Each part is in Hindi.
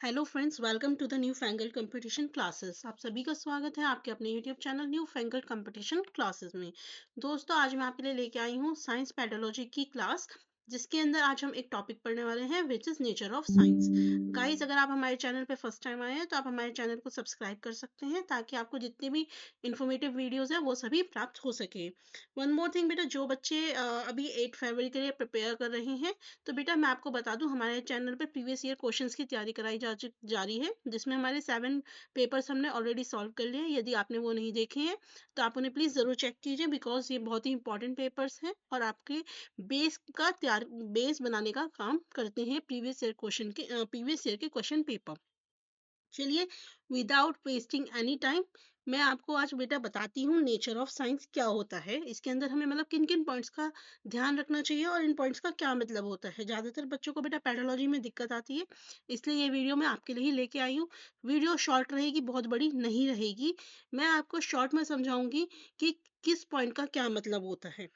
Hello friends, welcome to the new fangle competition classes. आप सभी का स्वागत है आपके अपने YouTube channel new fangle competition classes में। दोस्तों, आज मैं आपके लिए लेके आई हूँ साइंस पैथोलॉजी की क्लास, जिसके अंदर आज हम एक टॉपिक पढ़ने वाले हैं which is nature of science. Guys, अगर आप हमारे चैनल पे फर्स्ट टाइम आए हैं तो आप हमारे चैनल को सब्सक्राइब कर सकते हैं, ताकि आपको जितने भी इंफॉर्मेटिव वीडियोस हैं वो सभी प्राप्त हो सके। वन मोर थिंग बेटा, जो बच्चे अभी 8 फरवरी के लिए प्रिपेयर कर रहे हैं, तो बेटा मैं आपको बता दूं, हमारे चैनल पे प्रीवियस ईयर क्वेश्चंस की तैयारी कराई जा रही है, जिसमें हमारे 7 पेपर्स हमने ऑलरेडी सॉल्व कर लिए हैं। यदि आपने वो नहीं देखे हैं तो आप उन्हें प्लीज़ ज़रूर चेक कीजिए, बिकॉज ये बहुत ही इंपॉर्टेंट पेपर्स हैं और आपके बेस बनाने का काम करते हैं प्रीवियस ईयर के क्वेश्चन पेपर। चलिए, विदाउट वेस्टिंग एनी टाइम, मैं आपको आज बेटा बताती हूँ नेचर ऑफ साइंस क्या होता है। इसके अंदर हमें मतलब किन किन पॉइंट्स का ध्यान रखना चाहिए और इन पॉइंट्स का क्या मतलब होता है। ज़्यादातर बच्चों को बेटा पैथोलॉजी में दिक्कत आती है, इसलिए ये वीडियो मैं आपके लिए ही लेके आई हूँ। वीडियो शॉर्ट रहेगी, बहुत बड़ी नहीं रहेगी। मैं आपको शॉर्ट में समझाऊंगी कि किस पॉइंट का क्या मतलब होता है।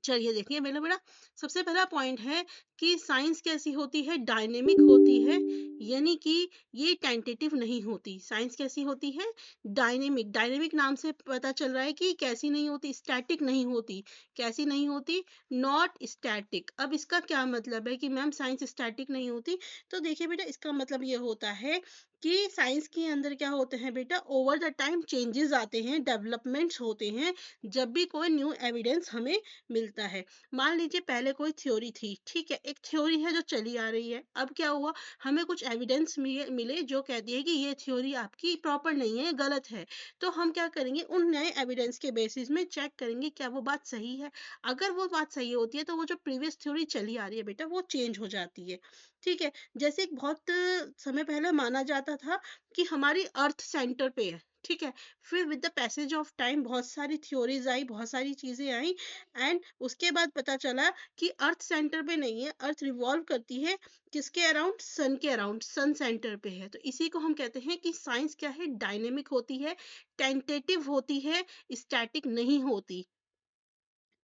चलिए देखिए मेरा बेटा, सबसे पहला पॉइंट है कि साइंस कैसी होती है, डायनेमिक होती है। यानी कि ये टेंटेटिव नहीं होती। साइंस कैसी होती है, डायनेमिक। डायनेमिक नाम से पता चल रहा है कि कैसी नहीं होती, स्टैटिक नहीं होती। कैसी नहीं होती, नॉट स्टैटिक। अब इसका क्या मतलब है कि मैम साइंस स्टैटिक नहीं होती। तो देखिए बेटा, इसका मतलब ये होता है कि साइंस के अंदर क्या होते हैं बेटा, ओवर द टाइम चेंजेस आते हैं, डेवलपमेंट्स होते हैं, जब भी कोई न्यू एविडेंस हमें मिलता है। मान लीजिए पहले कोई थ्योरी थी, ठीक है, एक थ्योरी है जो चली आ रही है। अब क्या हुआ, हमें कुछ एविडेंस मिले जो कहती है कि ये थ्योरी आपकी प्रॉपर नहीं है, गलत है। तो हम क्या करेंगे, उन नए एविडेंस के बेसिस में चेक करेंगे क्या वो बात सही है। अगर वो बात सही होती है तो वो जो प्रीवियस थ्योरी चली आ रही है बेटा, वो चेंज हो जाती है। ठीक है, जैसे एक बहुत समय पहले माना जाता था कि हमारी अर्थ सेंटर पे है, ठीक है। फिर with the passage of time बहुत सारी थ्योरीज आई, बहुत सारी चीजें आई, एंड उसके बाद पता चला कि अर्थ सेंटर पे नहीं है, अर्थ रिवॉल्व करती है किसके अराउंड, सन के अराउंड, सन सेंटर पे है। तो इसी को हम कहते हैं कि साइंस क्या है, डायनेमिक होती है, टेंटेटिव होती है, स्टैटिक नहीं होती।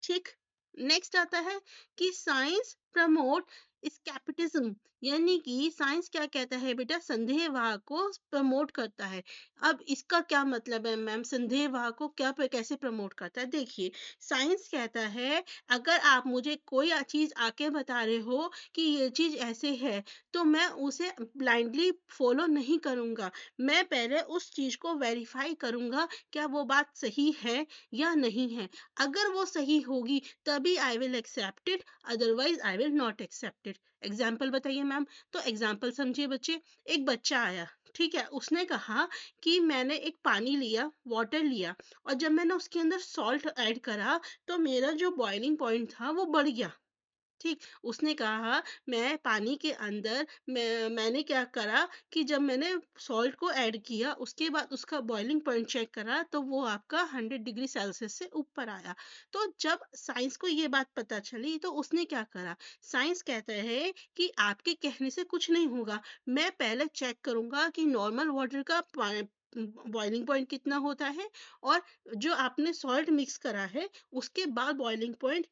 ठीक। नेक्स्ट आता है कि साइंस प्रमोट स्केप्टिज्म। यानी कि साइंस क्या कहता है बेटा, संदेहवाद को प्रमोट करता है। अब इसका क्या मतलब है मैम, संदेहवाद को कैसे प्रमोट करता है। देखिए, साइंस कहता है अगर आप मुझे कोई चीज आके बता रहे हो कि ये चीज ऐसे है, तो मैं उसे ब्लाइंडली फॉलो नहीं करूंगा। मैं पहले उस चीज को वेरीफाई करूंगा, क्या वो बात सही है या नहीं है। अगर वो सही होगी तभी I will accept it, otherwise I will not accept it. Example बताइए मैम। तो एग्जाम्पल समझिए बच्चे। एक बच्चा आया, ठीक है, उसने कहा कि मैंने एक पानी लिया, वाटर लिया, और जब मैंने उसके अंदर सॉल्ट ऐड करा तो मेरा जो बॉइलिंग पॉइंट था वो बढ़ गया। ठीक। उसने कहा मैं पानी के अंदर मैंने क्या करा कि जब मैंने सॉल्ट को ऐड किया, उसके बाद उसका बॉइलिंग पॉइंट चेक करा, तो वो आपका 100 डिग्री सेल्सियस से ऊपर आया। तो जब साइंस को ये बात पता चली तो उसने क्या करा, साइंस कहता है कि आपके कहने से कुछ नहीं होगा, मैं पहले चेक करूंगा कि नॉर्मल वाटर का बॉइलिंग पॉइंट कितना होता है, और जो आपने सॉल्ट मिक्स करा है उसके बाद बॉइलिंग पॉइंट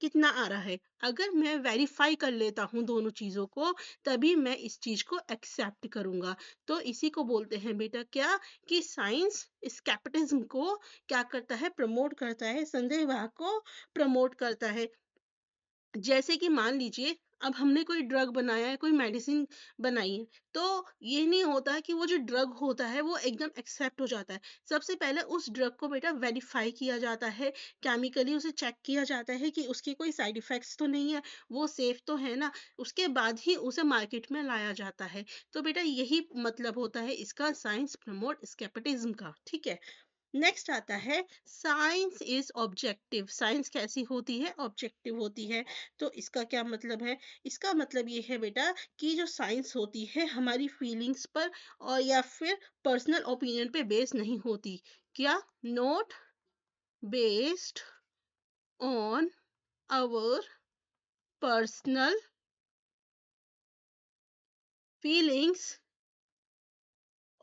कितना आ रहा है। अगर मैं वेरीफाई कर लेता हूँ दोनों चीजों को, तभी मैं इस चीज को एक्सेप्ट करूंगा। तो इसी को बोलते हैं बेटा क्या, कि साइंस स्केप्टिज्म को क्या करता है, प्रमोट करता है, संदेहवाद को प्रमोट करता है। जैसे कि मान लीजिए, अब हमने कोई ड्रग बनाया है, कोई मेडिसिन बनाई है, तो ये नहीं होता कि वो जो ड्रग होता है वो एकदम एक्सेप्ट हो जाता है। सबसे पहले उस ड्रग को बेटा वेरीफाई किया जाता है, केमिकली उसे चेक किया जाता है कि उसकी कोई साइड इफेक्ट्स तो नहीं है, वो सेफ तो है ना। उसके बाद ही उसे मार्केट में लाया जाता है। तो बेटा यही मतलब होता है इसका, साइंस प्रमोट स्केप्टिज्म का। ठीक है। नेक्स्ट आता है साइंस इज ऑब्जेक्टिव। साइंस कैसी होती है, ऑब्जेक्टिव होती है। तो इसका क्या मतलब है, इसका मतलब ये है बेटा कि जो साइंस होती है हमारी फीलिंग्स पर और या फिर पर्सनल ओपिनियन पे बेस नहीं होती। क्या, not based on our personal feelings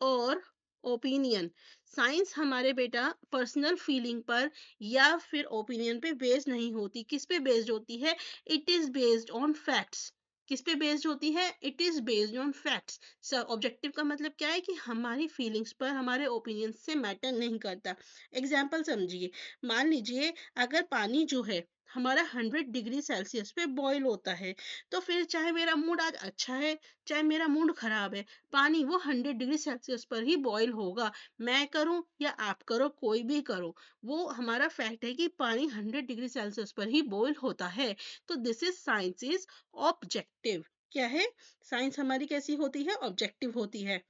और ओपिनियन। साइंस हमारे बेटा पर्सनल फीलिंग पर या फिर ओपिनियन पे बेस्ड नहीं होती। किस पे बेस्ड होती है, it is based on facts. किस पे बेस्ड होती है? It is based on facts. Objective का मतलब क्या है कि हमारी फीलिंग्स पर, हमारे ओपिनियन से मैटर नहीं करता। एग्जाम्पल समझिए, मान लीजिए अगर पानी जो है हमारा 100 डिग्री सेल्सियस पे बॉईल होता है, तो फिर चाहे मेरा मूड आज अच्छा है, चाहे मेरा मूड खराब है, पानी वो 100 डिग्री सेल्सियस पर ही बॉईल होगा। मैं करूं या आप करो, कोई भी करो, वो हमारा फैक्ट है कि पानी 100 डिग्री सेल्सियस पर ही बॉईल होता है। तो this is science is objective. क्या है? साइंस हमारी कैसी होती है? ऑब्जेक्टिव होती है।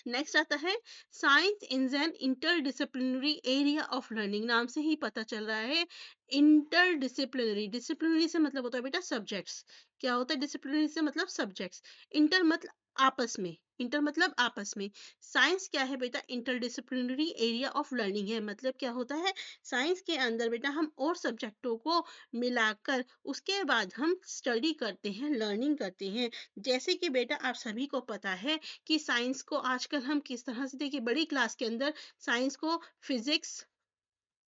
नेक्स्ट आता है, science is an interdisciplinary area of learning. नाम से ही पता चल रहा है, इंटरडिसिप्लिनरी। डिसिप्लिनरी से मतलब होता है बेटा सब्जेक्ट्स। क्या होता है डिसिप्लिनरी से? मतलब सब्जेक्ट्स। इंटर मतलब आपस में, इंटर मतलब आपस में। साइंस क्या है बेटा? इंटरडिसिप्लिनरी एरिया ऑफ लर्निंग है। मतलब क्या होता है? साइंस के अंदर बेटा हम और सब्जेक्टों को मिलाकर उसके बाद हम स्टडी करते हैं, लर्निंग करते हैं। जैसे कि बेटा आप सभी को पता है कि साइंस को आजकल हम किस तरह से, देखिए बड़ी क्लास के अंदर साइंस को फिजिक्स,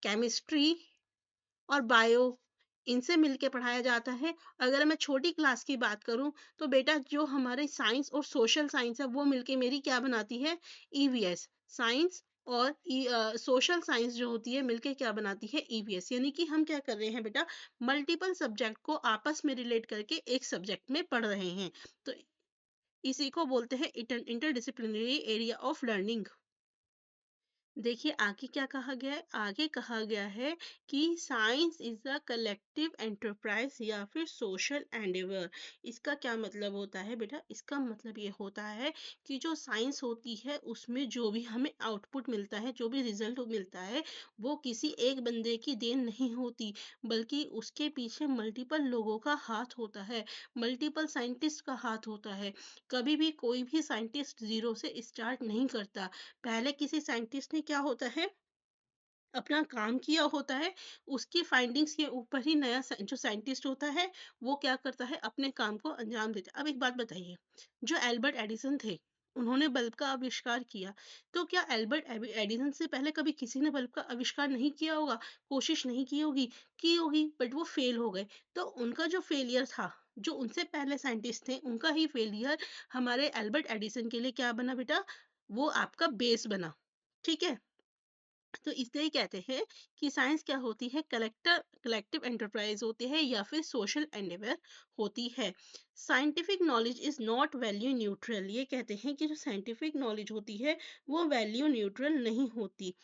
केमिस्ट्री और बायो, इनसे मिलके पढ़ाया जाता है। अगर मैं छोटी क्लास की बात करूं तो बेटा जो हमारे साइंस और सोशल साइंस है वो मिलके मेरी क्या बनाती है? ईवीएस। साइंस और सोशल साइंस जो होती है मिलके क्या बनाती है? ईवीएस। यानी कि हम क्या कर रहे हैं बेटा? मल्टीपल सब्जेक्ट को आपस में रिलेट करके एक सब्जेक्ट में पढ़ रहे हैं। तो इसी को बोलते हैं इंटरडिसिप्लिनरी एरिया ऑफ लर्निंग। देखिए आगे क्या कहा गया है? आगे कहा गया है कि science is a collective enterprise या फिर सोशल एंडेवर। इसका क्या मतलब होता है बेटा? इसका मतलब ये होता है कि जो साइंस होती है उसमें जो भी हमें आउटपुट मिलता है, जो भी रिजल्ट मिलता है, वो किसी एक बंदे की देन नहीं होती, बल्कि उसके पीछे मल्टीपल लोगों का हाथ होता है, मल्टीपल साइंटिस्ट का हाथ होता है। कभी भी कोई भी साइंटिस्ट जीरो से स्टार्ट नहीं करता। पहले किसी साइंटिस्ट ने क्या होता है? अपना काम किया होता है, उसकी फाइंडिंग्स के ऊपर ही नया जो साइंटिस्ट होता है वो क्या करता है? अपने काम को अंजाम देता है। अब एक बात बताइए, जो एल्बर्ट एडिसन थे, उन्होंने बल्ब का आविष्कार किया, तो क्या एल्बर्ट एडिसन से पहले कभी किसी ने बल्ब का आविष्कार नहीं किया होगा? कोशिश नहीं की होगी, बट वो फेल हो गए। तो उनका जो फेलियर था, जो उनसे पहले साइंटिस्ट थे उनका ही फेलियर हमारे एल्बर्ट एडिसन के लिए क्या बना बेटा? वो आपका बेस बना। ठीक है? तो इसलिए कहते हैं कि साइंस क्या होती है? कलेक्टिव एंटरप्राइज होती है या फिर सोशल एंडेवर होती है। Scientific knowledge is not value neutral. ये कहते हैं कि जो साइंटिफिक नॉलेज होती है वो वैल्यू न्यूट्रल नहीं होती।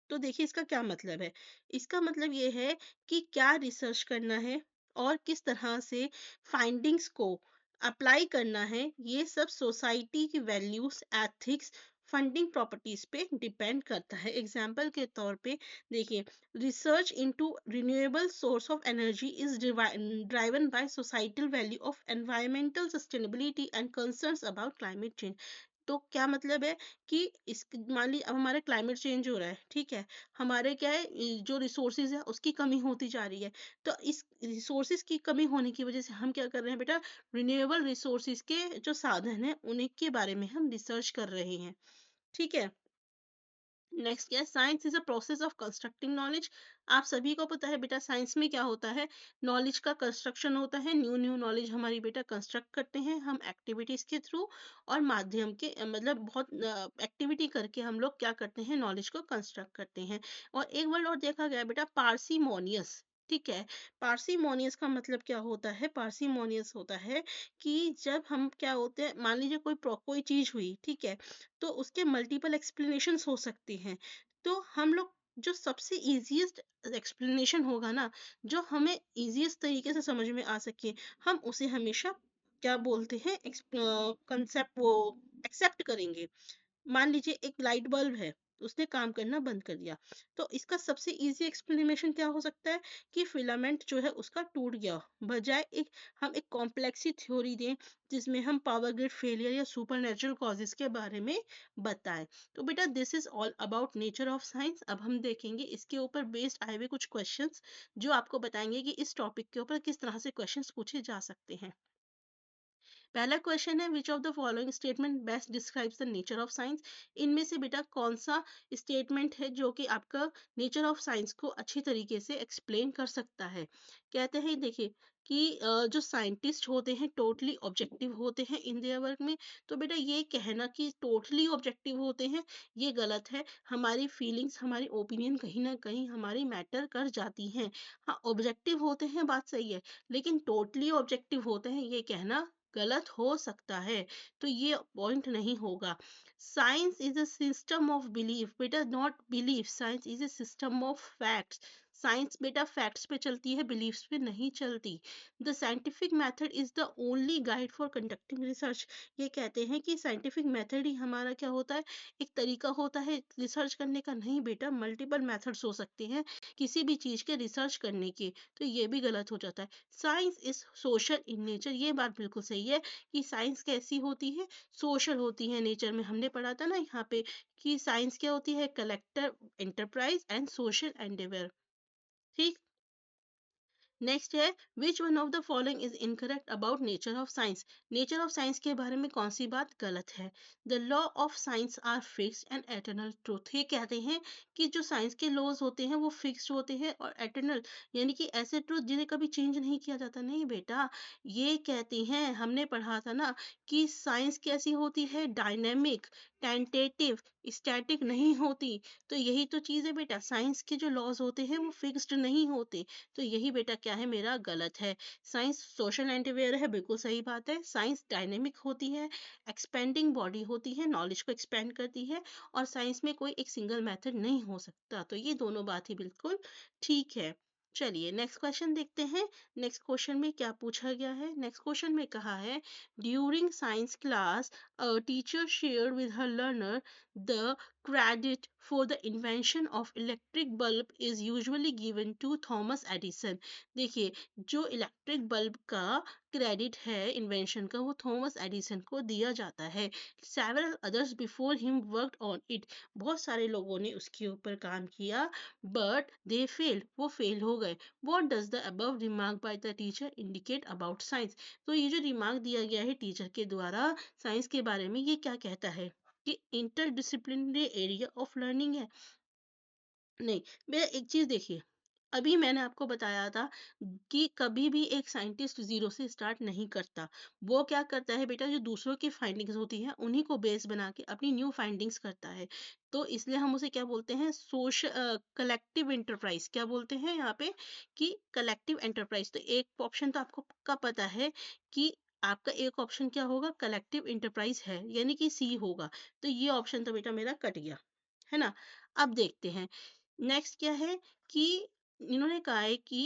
तो देखिए इसका क्या मतलब है? इसका मतलब ये है कि क्या रिसर्च करना है और किस तरह से फाइंडिंग्स को अप्लाई करना है, ये सब सोसाइटी की वैल्यूज, एथिक्स, फंडिंग प्रॉपर्टीज पे डिपेंड करता है। एग्जाम्पल के तौर पे देखिए, research into renewable source of energy is driven by societal value of environmental sustainability and concerns about climate change. तो क्या मतलब है कि इस, मान ली अब हमारा क्लाइमेट चेंज हो रहा है, ठीक है, हमारे क्या है, जो रिसोर्सेज है उसकी कमी होती जा रही है। तो इस रिसोर्सेज की कमी होने की वजह से हम क्या कर रहे हैं बेटा? रिन्यूएबल रिसोर्सेज के जो साधन है उन्हीं के बारे में हम रिसर्च कर रहे हैं। ठीक है? नेक्स्ट क्या है? Science is a process of constructing knowledge. आप सभी को पता है बेटा साइंस में क्या होता है? नॉलेज का कंस्ट्रक्शन होता है। न्यू न्यू नॉलेज हमारी बेटा कंस्ट्रक्ट करते हैं हम एक्टिविटीज के थ्रू और माध्यम के, मतलब बहुत एक्टिविटी करके हम लोग क्या करते हैं? नॉलेज को कंस्ट्रक्ट करते हैं। और एक वर्ड और देखा गया बेटा, पार्सीमोनियस। ठीक है? पार्सीमोनियस का मतलब क्या होता है? पार्सीमोनियस होता है कि जब हम क्या होते हैं, मान लीजिए कोई चीज हुई, ठीक है, तो उसके मल्टीपल एक्सप्लेनेशंस हो सकते हैं। तो हम लोग जो सबसे इजीएस्ट एक्सप्लेनेशन होगा ना, जो हमें इजीएस्ट तरीके से समझ में आ सके, हम उसे हमेशा क्या बोलते हैं? कंसेप्ट वो एक्सेप्ट करेंगे। मान लीजिए एक लाइट बल्ब है, उसने काम करना बंद कर दिया, तो इसका सबसे इजी एक्सप्लेनेशन क्या हो सकता है? कि फिलामेंट जो है उसका टूट गया। बजाय एक हम एक कॉम्प्लेक्स सी थ्योरी दें जिसमें हम पावर ग्रिड फेलियर या सुपरनेचुरल कॉजेस के बारे में बताएं। तो बेटा this is all about nature of science. अब हम देखेंगे इसके ऊपर बेस्ड आए हुए कुछ क्वेश्चंस जो आपको बताएंगे कि इस टॉपिक के ऊपर किस तरह से क्वेश्चंस पूछे जा सकते हैं। पहला क्वेश्चन है which of the following statement best describes the nature of science. इनमें से बेटा कौन सा स्टेटमेंट है जो कि आपका नेचर ऑफ साइंस को अच्छी तरीके से एक्सप्लेन कर सकता है। कहते हैं देखिए कि जो साइंटिस्ट होते हैं टोटली ऑब्जेक्टिव होते हैं इन देयर वर्क में। तो बेटा ये कहना कि टोटली ऑब्जेक्टिव होते हैं ये गलत है। हमारी फीलिंग्स हमारी ओपिनियन कहीं ना कहीं हमारी मैटर कर जाती हैं। हाँ ऑब्जेक्टिव होते हैं बात सही है, लेकिन टोटली ऑब्जेक्टिव होते हैं ये कहना गलत हो सकता है। तो ये पॉइंट नहीं होगा। Science is a system of belief बेटा, not belief. Science is a system of facts. Science बेटा फैक्ट्स पे चलती है, बिलीफ्स पे नहीं चलती। The scientific method is the only guide for conducting research. ये कहते हैं कि साइंटिफिक मेथड ही हमारा क्या होता है, एक तरीका होता है रिसर्च करने का। नहीं बेटा, मल्टीपल मेथड्स हो सकते हैं किसी भी चीज के रिसर्च करने के। तो ये भी गलत हो जाता है। Science is social in nature. ये बात बिल्कुल सही है कि साइंस कैसी होती है, सोशल होती है नेचर में। हमने पढ़ा था ना यहाँ पे कि साइंस क्या होती है, collective enterprise and social endeavour. ठीक। नेक्स्ट है which one of the following is incorrect about nature of science. Nature of science के बारे में कौन सी बात गलत है। The law of science are fixed and eternal truth. ये कहते हैं कि जो साइंस के लॉज होते हैं वो फिक्स्ड होते हैं और एटर्नल, यानी कि ऐसे ट्रूथ जिन्हें कभी चेंज नहीं किया जाता। नहीं बेटा, ये कहते हैं, हमने पढ़ा था ना कि साइंस कैसी होती है, डायनेमिक, टेंटेटिव, स्टैटिक नहीं होती। तो यही तो चीज है बेटा, साइंस के जो लॉज होते हैं वो फिक्स्ड नहीं होते। तो यही बेटा क्या है मेरा गलत है। साइंस सोशल एंटीवेयर है, बिल्कुल सही बात है। साइंस डायनेमिक होती है, एक्सपेंडिंग बॉडी होती है, नॉलेज को एक्सपेंड करती है। और साइंस में कोई एक सिंगल मेथड नहीं हो सकता। तो ये दोनों बात ही बिल्कुल ठीक है। चलिए नेक्स्ट क्वेश्चन देखते हैं। नेक्स्ट क्वेश्चन में क्या पूछा गया है। नेक्स्ट क्वेश्चन में कहा है during science class teacher share with her learner the credit for the invention of electric bulb is usually given to Thomas Edison। देखिए, जो इलेक्ट्रिक बल्ब का क्रेडिट है इन्वेंशन का वो थॉमस एडिसन को दिया जाता है। Several others before him worked on it. बहुत सारे लोगों ने उसके ऊपर काम किया, बट दे फेल्ड, वो फेल हो गए। What does the above remark by the teacher indicate about science. तो ये जो रिमार्क दिया गया है टीचर के द्वारा साइंस के बारे में, ये क्या कहता है कि इंटरडिसिप्लिनरी एरिया ऑफ लर्निंग है। नहीं, भैया एक चीज देखिए, अभी मैंने आपको बताया था कि कभी भी एक साइंटिस्ट जीरो से स्टार्ट नहीं करता। वो क्या करता है बेटा, जो दूसरों की फाइंडिंग्स होती हैं उन्हीं को बेस बना के अपनी न्यू फाइंडिंग्स करता है। तो इसलिए हम उसे क्या बोलते हैं, सोशल कलेक्टिव एंटरप्राइज। क्या बोलते हैं यहाँ पे कि कलेक्टिव एंटरप्राइज। तो एक ऑप्शन तो आपको पक्का पता है कि आपका एक ऑप्शन क्या होगा, कलेक्टिव एंटरप्राइज है, यानी कि सी होगा। तो ये ऑप्शन तो बेटा मेरा कट गया, है ना। अब देखते हैं नेक्स्ट क्या है कि इन्होंने कहा है कि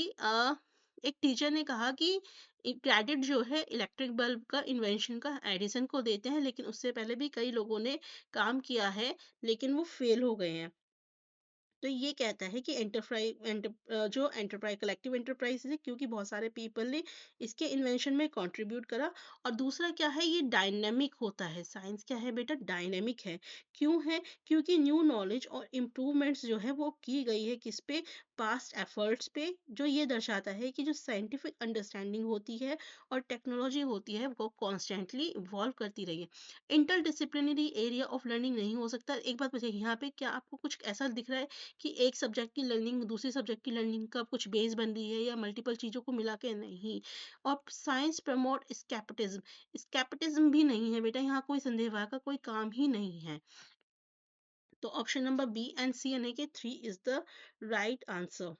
एक टीचर ने कहा कि क्रेडिट जो है इलेक्ट्रिक बल्ब का इन्वेंशन का एडिसन को देते हैं, लेकिन उससे पहले भी कई लोगों ने काम किया है लेकिन वो फेल हो गए हैं। तो ये कहता है कि जो एंटरप्राइज कलेक्टिव एंटरप्राइज है, क्योंकि बहुत सारे पीपल ने इसके इन्वेंशन में कंट्रीब्यूट करा। और दूसरा क्या है, ये डायनेमिक होता है। साइंस क्या है बेटा, डायनेमिक है। क्यों है, क्योंकि न्यू नॉलेज और इम्प्रूवमेंट्स जो है वो की गई है किस पे, पास्ट एफर्ट्स पे। जो ये दर्शाता है कि जो साइंटिफिक अंडरस्टैंडिंग होती है और टेक्नोलॉजी होती है वो कॉन्स्टेंटली इवॉल्व करती रही है। इंटरडिसिप्लिनरी एरिया ऑफ लर्निंग नहीं हो सकता। एक बात बताइए, यहाँ पे क्या आपको कुछ ऐसा दिख रहा है कि एक सब्जेक्ट की लर्निंग दूसरे सब्जेक्ट की लर्निंग का कुछ बेस बन रही है, या मल्टीपल चीजों को मिला के? नहीं। और साइंस प्रमोट स्कैपिटिज्म। स्कैपिटिज्म भी नहीं है बेटा, यहाँ कोई संदेह का कोई काम ही नहीं है। तो ऑप्शन नंबर बी एंड सी यानी कि 3 इज द राइट आंसर।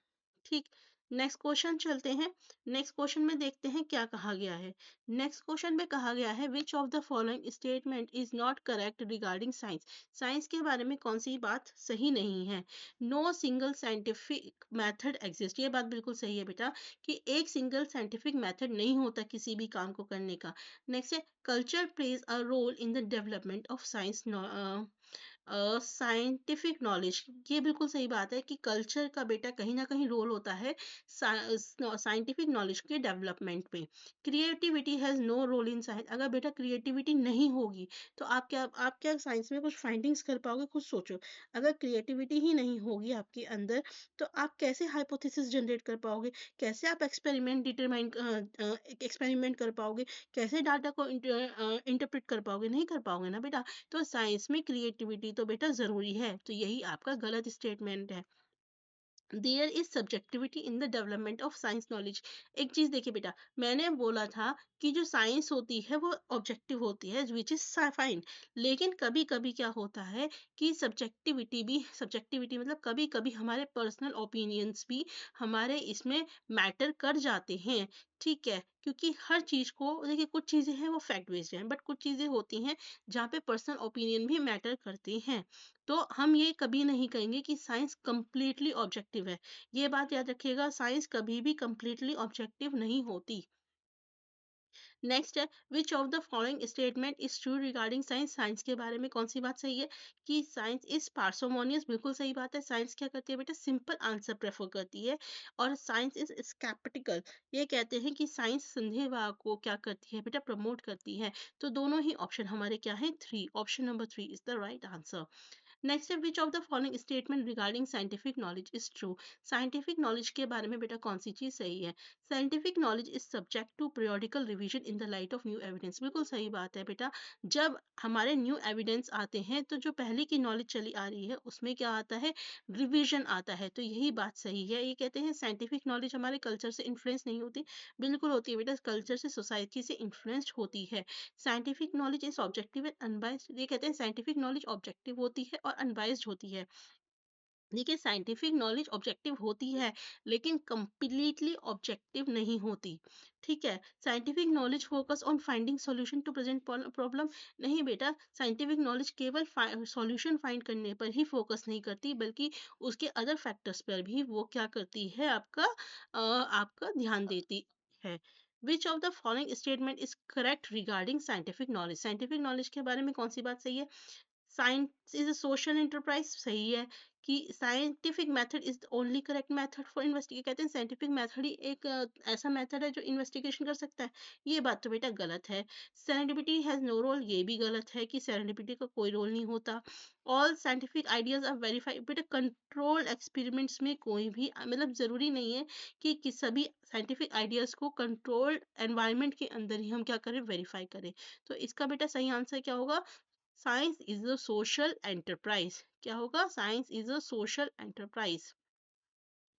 ठीक। नेक्स्ट क्वेश्चन चलते हैं। नेक्स्ट क्वेश्चन में देखते हैं क्या कहा गया है। नेक्स्ट क्वेश्चन में कहा गया है which of the following statement is not correct regarding science. Science के बारे में कौन सी बात सही नहीं है। No single scientific method exist. ये बात बिल्कुल सही है बेटा कि एक सिंगल साइंटिफिक मेथड नहीं होता किसी भी काम को करने का। नेक्स्ट है culture plays a role in the development of science scientific knowledge, ये बिल्कुल सही बात है कि कल्चर का बेटा कहीं ना कहीं रोल होता है साइंटिफिक नॉलेज के डेवलपमेंट में। Creativity has no role in science. अगर बेटा क्रिएटिविटी नहीं होगी तो आप क्या साइंस में कुछ फाइंडिंग्स कर पाओगे? खुद सोचो। अगर क्रिएटिविटी ही नहीं होगी आपके अंदर तो आप कैसे हाइपोथेसिस जनरेट कर पाओगे? कैसे आप एक्सपेरिमेंट कर पाओगे? कैसे डाटा को इंटरप्रेट कर पाओगे? नहीं कर पाओगे ना बेटा। तो साइंस में क्रिएटिविटी तो बेटा ज़रूरी है, तो यही आपका गलत स्टेटमेंट है। There is subjectivity in the development of science knowledge. एक चीज देखिए बेटा, मैंने बोला था कि जो साइंस होती है वो ऑब्जेक्टिव होती है, विच इज फाइन। लेकिन कभी कभी क्या होता है कि सब्जेक्टिविटी मतलब कभी कभी हमारे पर्सनल ओपिनियंस भी हमारे इसमें मैटर कर जाते हैं। ठीक है, क्योंकि हर चीज को देखिए, कुछ चीजें हैं वो फैक्ट बेस्ड हैं, बट कुछ चीजें होती हैं जहाँ पे पर्सनल ओपिनियन भी मैटर करते हैं। तो हम ये कभी नहीं कहेंगे कि साइंस कंप्लीटली ऑब्जेक्टिव है। ये बात याद रखिएगा, साइंस कभी भी कंप्लीटली ऑब्जेक्टिव नहीं होती। नेक्स्ट है, which of the following statement is true regarding science. Science के बारे में कौन सी बात सही है कि साइंस इज पार्सोमोनियस। बिल्कुल सही बात है। साइंस क्या करती है बेटा? सिंपल आंसर प्रेफर करती है। और साइंस इज स्केप्टिकल। ये कहते हैं कि साइंस संदेहवाद को क्या करती है बेटा? प्रमोट करती है। तो दोनों ही ऑप्शन हमारे क्या है? Three. Option number three is the right answer. Next है, which of the following statement regarding scientific knowledge is true. Scientific knowledge के बारे में बेटा कौन सी चीज सही है? Scientific knowledge is subject to periodical revision in the light of new evidence. बिल्कुल सही बात है बेटा। जब हमारे न्यू एविडेंस आते हैं तो जो पहले की नॉलेज चली आ रही है उसमें क्या आता है? रिवीजन आता है। तो यही बात सही है। ये कहते हैं साइंटिफिक नॉलेज हमारे कल्चर से इन्फ्लुएंस नहीं होती। बिल्कुल होती है बेटा, कल्चर से, सोसाइटी से इन्फ्लुएंस्ड होती है। Scientific knowledge is objective and unbiased. ये कहते हैं साइंटिफिक नॉलेज ऑब्जेक्टिव होती है और अनबायस्ड होती है। देखिए, साइंटिफिक नॉलेज ऑब्जेक्टिव होती है लेकिन कंप्लीटली ऑब्जेक्टिव नहीं होती। ठीक है, scientific knowledge focus on finding solution to present problem. नहीं बेटा, साइंटिफिक नॉलेज केवल सॉल्यूशन फाइंड करने पर ही फोकस नहीं करती, बल्कि उसके अदर फैक्टर्स पर भी वो क्या करती है? आपका ध्यान देती है। Which of the following statement is correct regarding scientific knowledge. Scientific knowledge के बारे में कौन सी बात सही है? Science is a social enterprise. सही है कि scientific method is the only correct method for investigate. कहते हैं साइंटिफिक मेथड ही एक ऐसा मेथड है जो इन्वेस्टिगेशन कर सकता है। ये बात तो बेटा गलत है। Serendipity has no role. ये भी गलत है कि सेरेंडिपिटी का कोई रोल नहीं होता। All scientific ideas are verified. बेटा कंट्रोल एक्सपेरिमेंट्स में कोई भी मतलब जरूरी नहीं है कि सभी साइंटिफिक आइडियाज को कंट्रोल्ड एनवायरनमेंट के अंदर ही हम क्या करें? वेरीफाई करें। तो इसका बेटा सही आंसर क्या होगा? Science is a social enterprise. क्या होगा? Science is a social enterprise.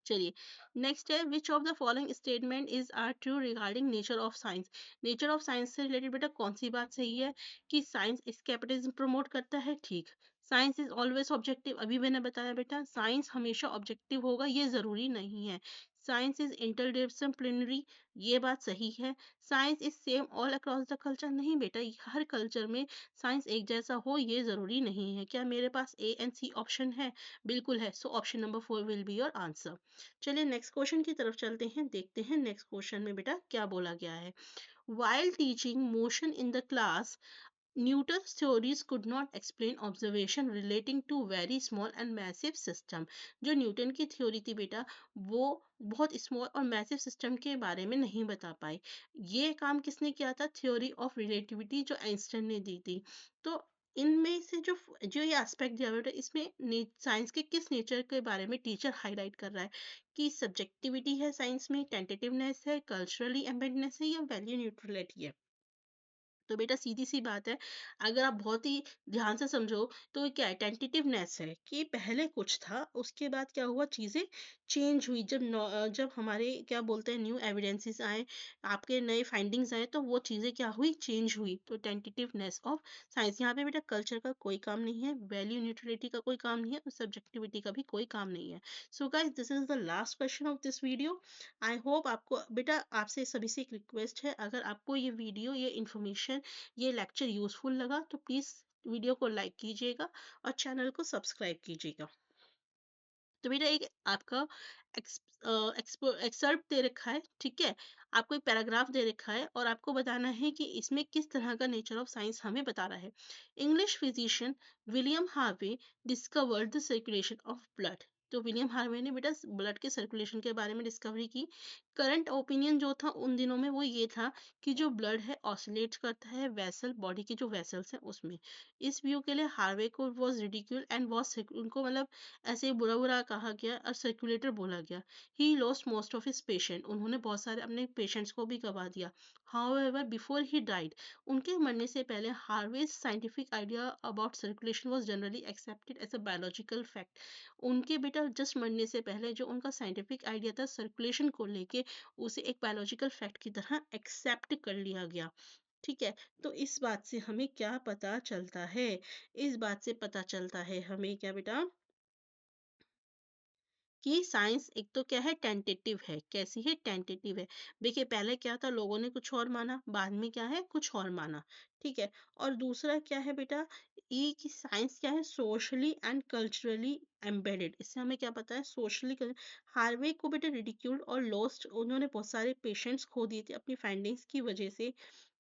चलिए, नेक्स्ट है, which of the following statement is are true regarding nature of science. Nature of science से रिलेटेड बेटा कौन सी बात सही है? कि साइंस इस कैपिटलिज्म प्रमोट करता है। ठीक। Science is always objective. अभी मैंने बताया बेटा, साइंस हमेशा ऑब्जेक्टिव होगा ये जरूरी नहीं है। Science is interdisciplinary. ये बात सही है। Science is same all across the culture. नहीं बेटा, हर कल्चर में साइंस एक जैसा हो ये जरूरी नहीं है। क्या मेरे पास ए एंड सी ऑप्शन है? बिल्कुल है। So option number four will be your answer. चलिए नेक्स्ट क्वेश्चन की तरफ चलते हैं, देखते हैं नेक्स्ट क्वेश्चन में बेटा क्या बोला गया है। While teaching motion in the class, Newton's theories could not explain observation relating to very small and massive system। जो न्यूटन की थ्योरी थी बेटा, वो बहुत स्मॉल और मैसिव सिस्टम के बारे में नहीं बता पाए। ये काम किसने किया था? थ्योरी ऑफ रिलेटिविटी जो आइंस्टाइन ने दी थी। तो इनमें से जो जो ये एस्पेक्ट दिया बेटा, इसमें साइंस के किस नेचर के बारे में टीचर हाईलाइट कर रहा है? कि सब्जेक्टिविटी है साइंस में, टेंटेटिवनेस है, कल्चरली एम्बेडेडनेस है, या वैल्यू न्यूट्रलिटी है? तो बेटा सीधी सी बात है, अगर आप बहुत ही ध्यान से समझो तो ये क्या है? टेंटेटिवनेस है कि पहले कुछ था, उसके बाद क्या हुआ? चीजें चेंज हुई। जब हमारे क्या बोलते हैं न्यू एविडेंसेस आए, आपके नए फाइंडिंग्स आए, तो वो चीजें क्या हुई? चेंज हुई। तो टेंटेटिवनेस ऑफ साइंस। यहाँ पे बेटा कल्चर का कोई काम नहीं है, वैल्यू न्यूट्रलिटी का कोई काम नहीं है, और सब्जेक्टिविटी का भी कोई काम नहीं है। So guys, this is the last question of this video. I hope आपको बेटा, आपसे सभी से एक रिक्वेस्ट है, अगर आपको ये वीडियो, ये इन्फॉर्मेशन, ये लेक्चर यूजफुल लगा तो प्लीज वीडियो को लाइक कीजिएगा और चैनल को सब्सक्राइब कीजिएगा। तो बेटा एक आपका एक्सर्प्ट दे रखा है, ठीक है। आपको एक पैराग्राफ दे रखा है और आपको बताना है कि इसमें किस तरह का नेचर ऑफ साइंस हमें बता रहा है। English physician William Harvey discovered the circulation of blood. तो विलियम हार्वे ने बेटा ब्लड के सर्कुलेशन के बारे में डिस्कवरी की। करंट ओपिनियन जो था उन दिनों में वो ये था कि जो ब्लड है ऑसिलेट करता है वेसल, बॉडी के जो वेसल्स हैं उसमें। इस व्यू के लिए हार्वे को वॉज रिडिक्यूल एंड वॉज, उनको मतलब ऐसे बुरा बुरा कहा गया और सर्कुलेटर बोला गया। He lost most of his patient, उन्होंने बहुत सारे अपने पेशेंट्स को भी गवा दिया। हाउएवर बिफोर ही डाइड, उनके मरने से पहले Harvey's scientific idea about circulation was generally accepted as a biological fact. उनके बेटा जस्ट मरने से पहले जो उनका साइंटिफिक आइडिया था सर्कुलेशन को लेके, उसे एक बायोलॉजिकल फैक्ट की तरह एक्सेप्ट कर लिया गया। ठीक है। तो इस बात से हमें क्या पता चलता है? इस बात से पता चलता है हमें क्या बेटा, कि साइंस एक तो क्या है टेंटेटिव है। कैसी है? टेंटेटिव है। देखिए पहले क्या था, लोगों ने कुछ और माना, बाद में क्या है कुछ और माना। ठीक है। और दूसरा क्या है बेटा, ये कि साइंस क्या है सोशली एंड कल्चरली एम्बेडेड। इससे हमें क्या पता है सोशली। हार्वे को बेटा रिडिक्यूल्ड और लॉस्ट, उन्होंने बहुत सारे पेशेंट्स खो दिए थे अपनी फाइंडिंग्स की वजह से।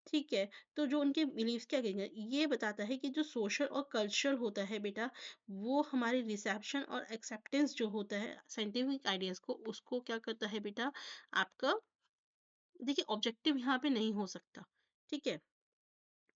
ठीक है। तो जो उनके बिलीव्स क्या कहेंगे, ये बताता है कि जो सोशल और कल्चर होता है बेटा, वो हमारी रिसेप्शन और एक्सेप्टेंस जो होता है साइंटिफिक आइडियाज को, उसको क्या करता है बेटा आपका। देखिए ऑब्जेक्टिव यहाँ पे नहीं हो सकता। ठीक है।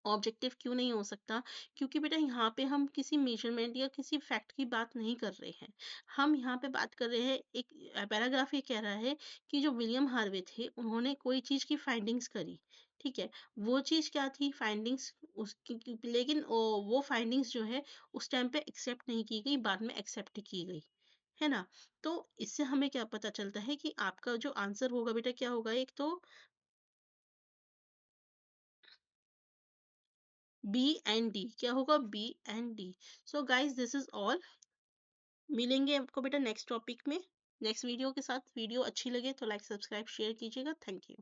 ऑब्जेक्टिव क्यों नहीं हो सकता? क्योंकि बेटा यहाँ पे हम किसी मेजरमेंट या किसी फैक्ट की बात नहीं कर रहे हैं। हम यहाँ पे बात कर रहे हैं, एक पैराग्राफ ये कह रहा है कि जो विलियम हार्वे थे उन्होंने कोई चीज की फाइंडिंग्स करी। ठीक है। वो चीज क्या थी फाइंडिंग्स उसकी लेकिन वो फाइंडिंग्स जो है उस टाइम पे एक्सेप्ट नहीं की गई, बाद में एक्सेप्ट की गई, है ना। तो इससे हमें क्या पता चलता है कि आपका जो आंसर होगा बेटा क्या होगा, एक तो बी एंड डी। क्या होगा? B and D. So guys this is all. मिलेंगे आपको बेटा नेक्स्ट टॉपिक में, नेक्स्ट वीडियो के साथ। वीडियो अच्छी लगे तो लाइक सब्सक्राइब शेयर कीजिएगा। Thank you.